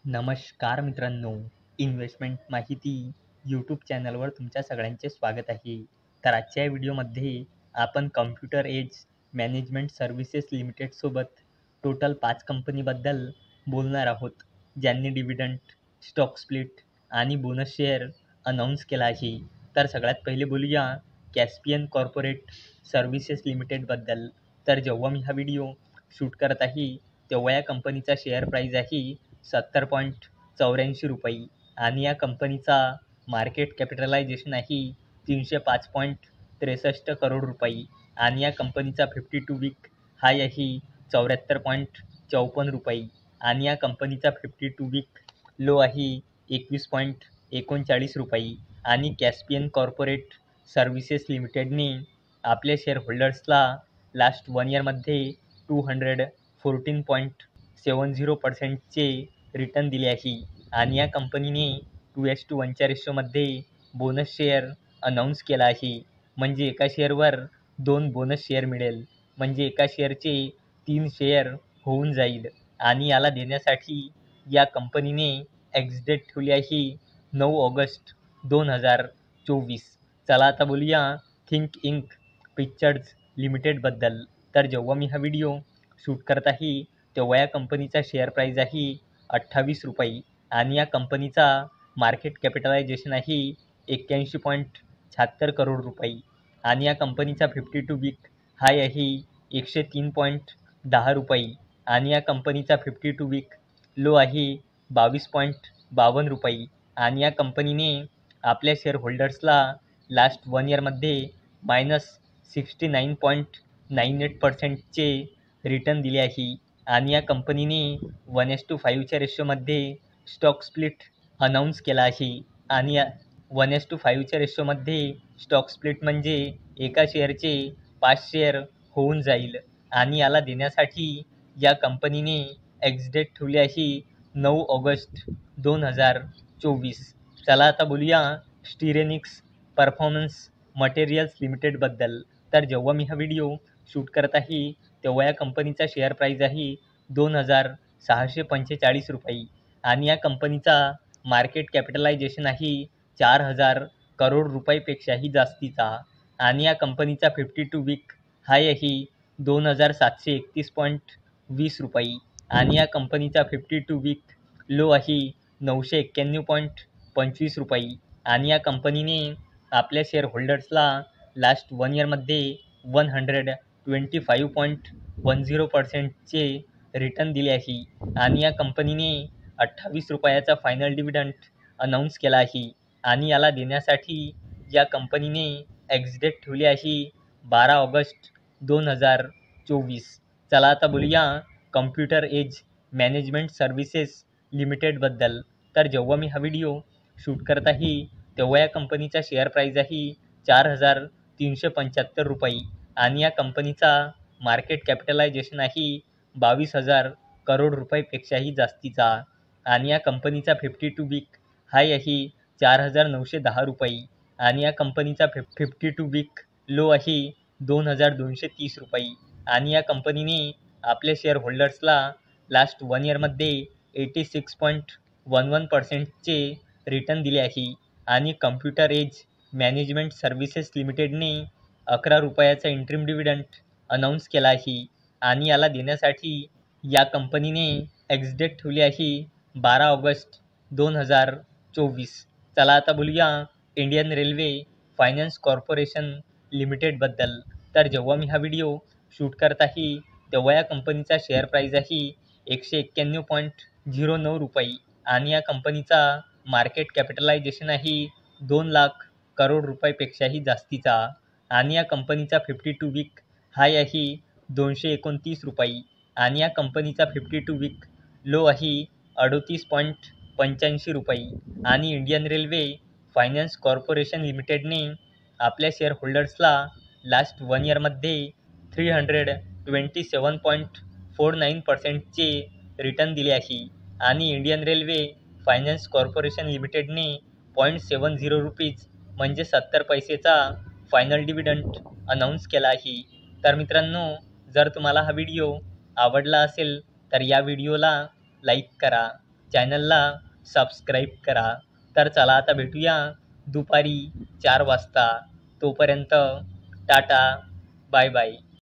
नमस्कार मित्रांनो, इन्व्हेस्टमेंट माहिती यूट्यूब चॅनलवर तुमच्या सगळ्यांचे स्वागत आहे. तर आजच्या व्हिडिओमध्ये आपण कॉम्प्युटर एज मॅनेजमेंट सर्व्हिसेस लिमिटेडसोबत टोटल 5 कंपनीबद्दल बोलणार आहोत, ज्यांनी डिव्हिडंड, स्टॉक स्प्लिट आणि बोनस शेअर अनाऊन्स केला आहे. तर सगळ्यात पहिले बोलूया कॅस्पियन कॉर्पोरेट सर्व्हिसेस लिमिटेडबद्दल. तर जेव्हा मी हा व्हिडिओ शूट करत आहे, तेव्हा या कंपनीचा शेअर प्राईज आहे ₹70.84 आणि या कंपनीचा मार्केट कॅपिटलायझेशन आहे ₹305.63 करोड आणि या कंपनीचा 52 वीक हाय आहे ₹74.54 आणि या कंपनीचा 52 वीक लो आहे ₹21.39 आणि कॅस्पियन कॉर्पोरेट सर्व्हिसेस लिमिटेडने आपल्या शेअरहोल्डर्सला लास्ट 1 इयरमध्ये 214.70%चे रिटर्न दिले आहे आणि या कंपनीने 2:1च्या रेशोमध्ये बोनस शेअर अनाऊन्स केला आहे. म्हणजे एका शेअरवर 2 बोनस शेअर मिळेल, म्हणजे एका शेअरचे 3 शेअर होऊन जाईल आणि याला देण्यासाठी या कंपनीने एक्स-डेट ठेवली आहे 9 ऑगस्ट 2024. चला आता बोलूया थिंक इंक पिक्चर्स लिमिटेडबद्दल. तर जेव्हा मी हा व्हिडिओ शूट करत आहे, तेव्हा या कंपनीचा शेअर प्राईज आहे ₹28 आणि या कंपनीचा मार्केट कॅपिटलायझेशन आहे ₹81.76 करोड आणि या कंपनीचा 52 वीक हाय आहे ₹103.10 आणि या कंपनीचा 52 वीक लो आहे ₹22.52 आणि या कंपनीने आपल्या शेअरहोल्डर्सला लास्ट 1 इयरमध्ये -69.98%चे रिटर्न दिले आहे आणि या कंपनीने 1:5च्या रेशोमध्ये स्टॉक स्प्लिट अनाऊन्स केला आहे आणि 1:5च्या रेशोमध्ये स्टॉक स्प्लिट म्हणजे एका शेअरचे 5 शेअर होऊन जाईल आणि याला देण्यासाठी या कंपनीने एक्स-डेट ठेवली आहे 9 ऑगस्ट 2024. चला आता बोलूया स्टिरेनिक्स परफॉर्मन्स मटेरियल्स लिमिटेडबद्दल. तर जेव्हा मी हा व्हिडिओ शूट करत आहे, तेव्हा या कंपनीचा शेअर प्राईज आहे ₹2,645 आणि या कंपनीचा मार्केट कॅपिटलायझेशन आहे ₹4,000 करोड पेक्षाही जास्तीचा आणि या कंपनीचा 52 वीक हाय आहे ₹2,731.20 आणि या कंपनीचा 52 वीक लो आहे ₹991.25 आणि या कंपनीने आपल्या शेअरहोल्डर्सला लास्ट 1 इयरमध्ये 125.10%चे रिटर्न दिले आहे आणि या कंपनीने ₹28चा फायनल डिव्हिडंड अनाऊन्स केला आहे आणि याला देण्यासाठी या कंपनीने एक्स-डेट ठेवली आहे 12 ऑगस्ट 2024. चला आता बोलूया कॉम्प्युटर एज मॅनेजमेंट सर्व्हिसेस लिमिटेडबद्दल. तर जेव्हा मी हा व्हिडिओ शूट करत आहे, तेव्हा या कंपनीचा शेअर प्राईज आहे ₹4,375 आणि या कंपनीचा मार्केट कॅपिटलायझेशन आहे ₹22,000 करोड पेक्षाही जास्तीचा आणि या कंपनीचा 52 वीक हाय आहे ₹4,910 आणि या कंपनीचा 52 वीक लो आहे ₹2,230 आणि या कंपनीने आपल्या शेअरहोल्डर्सला लास्ट 1 इयरमध्ये 86.11%चे रिटर्न दिले आहे आणि कॉम्प्युटर एज मॅनेजमेंट सर्व्हिसेस लिमिटेडने ₹11चा इंटरिम डिव्हिडंड अनाऊन्स केला आहे आणि याला देण्यासाठी या कंपनीने एक्स-डेट ठेवली आहे 12 ऑगस्ट 2024. चला आता बोलूया इंडियन रेल्वे फायनान्स कॉर्पोरेशन लिमिटेडबद्दल. तर जेव्हा मी हा व्हिडिओ शूट करत आहे, तेव्हा या कंपनीचा शेअर प्राईज आहे ₹191.09 आणि या कंपनीचा मार्केट कॅपिटलायझेशन आहे 2,00,000 करोड पेक्षाही जास्तीचा आणि या कंपनीचा 52 वीक हाय आहे ₹229 आणि या कंपनीचा 52 वीक लो आहे ₹38.85 आणि इंडियन रेल्वे फायनान्स कॉर्पोरेशन लिमिटेडने आपल्या शेअरहोल्डर्सला लास्ट 1 इयरमध्ये 327.49%चे रिटर्न दिले आहे आणि इंडियन रेल्वे फायनान्स कॉर्पोरेशन लिमिटेडने ₹0.70 म्हणजे 70 पैसेचा फायनल डिव्हिडंड अनाऊन्स केला आहे. तर मित्रांनो, जर तुम्हाला हा व्हिडिओ आवडला असेल तर या व्हिडिओला लाईक करा, चॅनलला सबस्क्राईब करा. तर चला आता भेटूया दुपारी 4 वाजता. तोपर्यंत टाटा, बाय बाय.